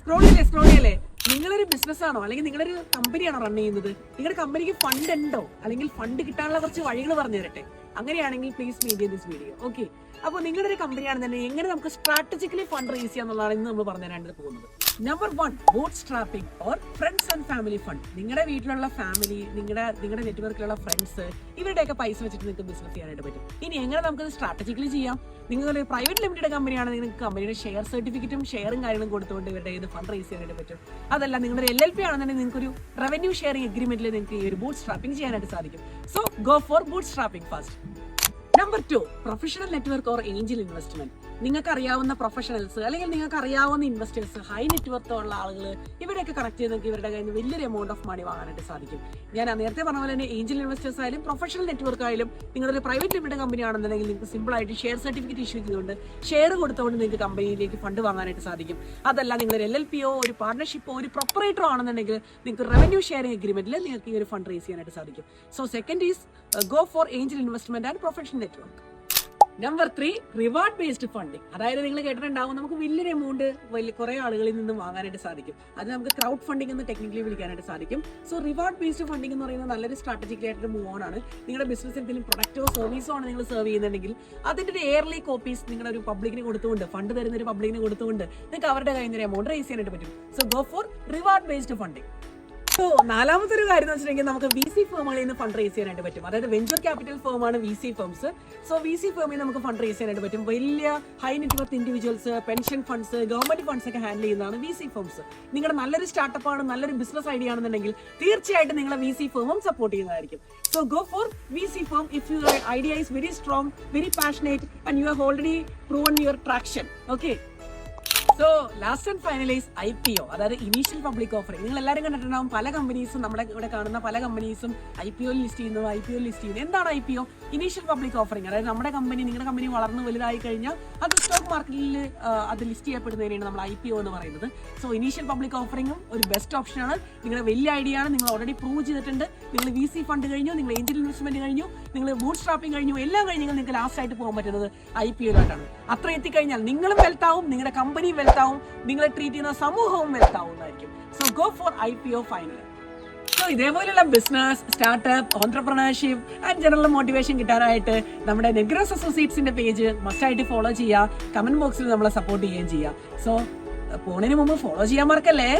Scroll ചെയ്യല്ലേ. നിങ്ങളൊരു business ആണോ അല്ലെങ്കിൽ നിങ്ങളൊരു കമ്പനിയാണോ റൺ ചെയ്യുന്നത്? നിങ്ങളുടെ കമ്പനിക്ക് ഫണ്ട് ഉണ്ടോ അല്ലെങ്കിൽ ഫണ്ട് കിട്ടാനുള്ള കുറച്ച് വഴികൾ പറഞ്ഞു തരട്ടെ. അങ്ങനെയാണെങ്കിൽ please media this video. Okay, അപ്പോൾ നിങ്ങളുടെ ഒരു കമ്പനിയാണെന്നുണ്ടെങ്കിൽ എങ്ങനെ നമുക്ക് സ്ട്രാറ്റജിക്കലി ഫണ്ട് റേസ് ചെയ്യാന്നുള്ളതാണ് ഇന്ന് നമ്മൾ പറഞ്ഞു തരാനായിട്ട് പോകുന്നത്. Number 1, boot strapping or friends and family fund. നിങ്ങളുടെ വീട്ടിലുള്ള ഫാമിലി, നിങ്ങളുടെ നെറ്റ്വർക്കിലുള്ള ഫ്രണ്ട്സ്, ഇവരുടെയൊക്കെ പൈസ വെച്ചിട്ട് നിങ്ങൾക്ക് ബിസിനസ് ചെയ്യാനായിട്ട് പറ്റും. ഇനി എങ്ങനെ നമുക്കത് സ്ട്രാറ്റജിക്കലി ചെയ്യാം? നിങ്ങളൊരു പ്രൈവറ്റ് ലിമിറ്റഡ് കമ്പനിയാണെങ്കിൽ നിങ്ങൾക്ക് കമ്പനിയുടെ ഷെയർ സർട്ടിഫിക്കറ്റും ഷെയറും കാര്യങ്ങളും കൊടുത്തുകൊണ്ട് ഇവരുടെ ഫണ്ട് റേസ് ചെയ്യാനായിട്ട് പറ്റും. അതല്ല നിങ്ങളുടെ LLP ആണെന്നുണ്ടെങ്കിൽ നിങ്ങൾക്ക് ഒരു റവന്യൂ ഷെയറിംഗ് അഗ്രിമെന്റിൽ നിങ്ങൾക്ക് ഈ ഒരു ബൂട്ട് സ്ട്രാപ്പിംഗ് ചെയ്യാനായിട്ട് സാധിക്കും. So go four boot strapping first. Number 2, professional network or Angel investment. നിങ്ങൾക്ക് അറിയാവുന്ന പ്രൊഫഷണൽസ് അല്ലെങ്കിൽ നിങ്ങൾക്ക് അറിയാവുന്ന ഇൻവെസ്റ്റേഴ്സ്, ഹൈ നെറ്റ്വർത്ത് ഉള്ള ആളുകൾ, ഇവരൊക്കെ കണക്ട് ചെയ്ത് നിങ്ങൾക്ക് ഇവരുടെ കയ്യിൽ നിന്ന് വലിയൊരു എമൗണ്ട് ഓഫ് മണി വാങ്ങാനായിട്ട് സാധിക്കും. ഞാൻ നേരത്തെ പറഞ്ഞ പോലെ തന്നെ ഏഞ്ചൽ ഇൻവെസ്റ്റേഴ്സ് ആയാലും പ്രൊഫഷണൽ നെറ്റ്വർക്ക് ആയാലും നിങ്ങളൊരു പ്രൈവറ്റ് ലിമിറ്റഡ് കമ്പനി ആണെന്നുണ്ടെങ്കിൽ നിങ്ങൾക്ക് സിമ്പിൾ ആയിട്ട് ഷെയർ സർട്ടിഫിക്കറ്റ് ഇഷ്യൂ ചെയ്തുകൊണ്ട് ഷെയർ കൊടുത്തുകൊണ്ട് നിങ്ങൾക്ക് കമ്പനിയിലേക്ക് ഫണ്ട് വാങ്ങാനായിട്ട് സാധിക്കും. അതല്ല നിങ്ങളൊരു LLPയോ ഒരു പാർട്ണർഷിപ്പോ ഒരു പ്രൊപ്പറേറ്ററോ ആണെന്നുണ്ടെങ്കിൽ നിങ്ങൾക്ക് റവന്യൂ ഷെയറിംഗ് അഗ്രിമെന്റിൽ നിങ്ങൾക്ക് ഈ ഒരു ഫണ്ട് റേസ് ചെയ്യാനായിട്ട് സാധിക്കും. So second is go for Angel investment and professional network. Number 3, reward based funding. അതായത് നിങ്ങൾ കേട്ടിട്ടുണ്ടാവും നമുക്ക് വലിയൊരു എമൗണ്ട് കുറെ ആളുകളിൽ നിന്നും വാങ്ങാനായിട്ട് സാധിക്കും. അത് നമുക്ക് ക്രൗഡ് ഫണ്ടിങ് എന്ന് ടെക്നിക്കലി വിളിക്കാനായിട്ട് സാധിക്കും. സോ റിവാർഡ് ബേസ്ഡ് ഫണ്ടിങ് എന്ന് പറയുന്നത് നല്ലൊരു സ്ട്രാറ്റജിക് ആയിട്ട് മൂവ് ഓൺ ആണ്. നിങ്ങളുടെ ബിസിനസ് എന്തെങ്കിലും പ്രൊഡക്റ്റോ സർവീസോ ആണ് നിങ്ങൾ സെർവ് ചെയ്യുന്നുണ്ടെങ്കിൽ അതിന്റെ ഒരു എയർലി കോപ്പീസ് നിങ്ങളുടെ ഒരു പബ്ലിക്കിന് കൊടുത്തുകൊണ്ട്, ഫണ്ട് തരുന്ന ഒരു പബ്ലിക്കിന് കൊടുത്തുകൊണ്ട് നിങ്ങൾക്ക് അവരുടെ കയ്യിൽ നിന്ന് ഒരു എമൗണ്ട് റേസ് ചെയ്യാനായിട്ട് പറ്റും. So go four reward based funding. So നാലാമത്തെ ഒരു കാര്യം എന്ന് വെച്ചിട്ടുണ്ടെങ്കിൽ നമുക്ക് VC ഫേമുകളിൽ നിന്ന് ഫണ്ട് റേസ് ചെയ്യാനായിട്ട് പറ്റും. അതായത് വെഞ്ചർ ക്യാപിറ്റൽ ഫേമാണ് VC ഫേംസ്. സോ VC ഫേമിൽ നമുക്ക് ഫണ്ട് റേസ് ചെയ്യാനായിട്ട് പറ്റും. വലിയ high net worth individuals, pension funds, government funds ഒക്കെ ഹാൻഡിൽ ചെയ്യുന്നതാണ് VC ഫേംസ്. നിങ്ങളുടെ നല്ലൊരു സ്റ്റാർട്ടപ്പ് ആണ്, നല്ലൊരു ബിസിനസ് ഐഡിയ ആണെന്നുണ്ടെങ്കിൽ തീർച്ചയായിട്ടും നിങ്ങളെ VC ഫേമും സപ്പോർട്ട് ചെയ്യുന്നതായിരിക്കും. So go four VC firm if your idea is very strong, very passionate and you have already proven your traction. Okay, so last and finalise IPO, അതായത് initial public offering. നിങ്ങൾ എല്ലാവരും കണ്ടിട്ടുണ്ടാവും പല കമ്പനീസും, നമ്മുടെ ഇവിടെ കാണുന്ന പല കമ്പനീസും IPO ലിസ്റ്റ് ചെയ്യുന്നു. എന്താണ് IPO? Initial public offering. അതായത് നമ്മുടെ കമ്പനി, നിങ്ങളുടെ കമ്പനി വളർന്ന് വലുതായി കഴിഞ്ഞാൽ അത് സ്റ്റോക്ക് മാർക്കറ്റിൽ അത് ലിസ്റ്റ് ചെയ്യപ്പെടുന്നതിനാണ് നമ്മൾ IPO എന്ന് പറയുന്നത്. സോ ഇനീഷ്യൽ പബ്ലിക് ഓഫറിംഗും ഒരു ബെസ്റ്റ് ഓപ്ഷനാണ്. നിങ്ങളുടെ വലിയ ഐഡിയ ആണ്, നിങ്ങൾ ഓൾറെഡി പ്രൂവ് ചെയ്തിട്ടുണ്ട്. നിങ്ങൾ VC ഫണ്ട് കഴിഞ്ഞു, നിങ്ങൾ ഏഞ്ചൽ ഇൻവെസ്റ്റ്മെന്റ് കഴിഞ്ഞു, നിങ്ങൾ ബൂട്ട് സ്ട്രാപ്പിംഗ് കഴിഞ്ഞു, എല്ലാം കഴിഞ്ഞ് നിങ്ങൾക്ക് ലാസ്റ്റ് ആയിട്ട് പോകാൻ പറ്റുന്നത് IPO-യിലോട്ടാണ്. അത്ര എത്തിക്കഴിഞ്ഞാൽ നിങ്ങളും വെൽത്താവും, നിങ്ങളുടെ കമ്പനിയും വെൽത്താവും, നിങ്ങളെ ട്രീറ്റ് ചെയ്യുന്ന സമൂഹവും വെൽത്താവുന്നതായിരിക്കും. So go for IPO final. So ഇതേപോലെയുള്ള business, startup, entrepreneurship and general motivation കിട്ടാനായിട്ട് നമ്മുടെ നെഗ്രോസ് അസോസിയേറ്റ്സിന്റെ പേജ് മസ്റ്റായിട്ട് ഫോളോ ചെയ്യുക. കമന്റ് ബോക്സിൽ നമ്മളെ സപ്പോർട്ട് ചെയ്യുകയും ചെയ്യുക. സോ പോണതിന് മുമ്പ് ഫോളോ ചെയ്യാൻ മറക്കല്ലേ.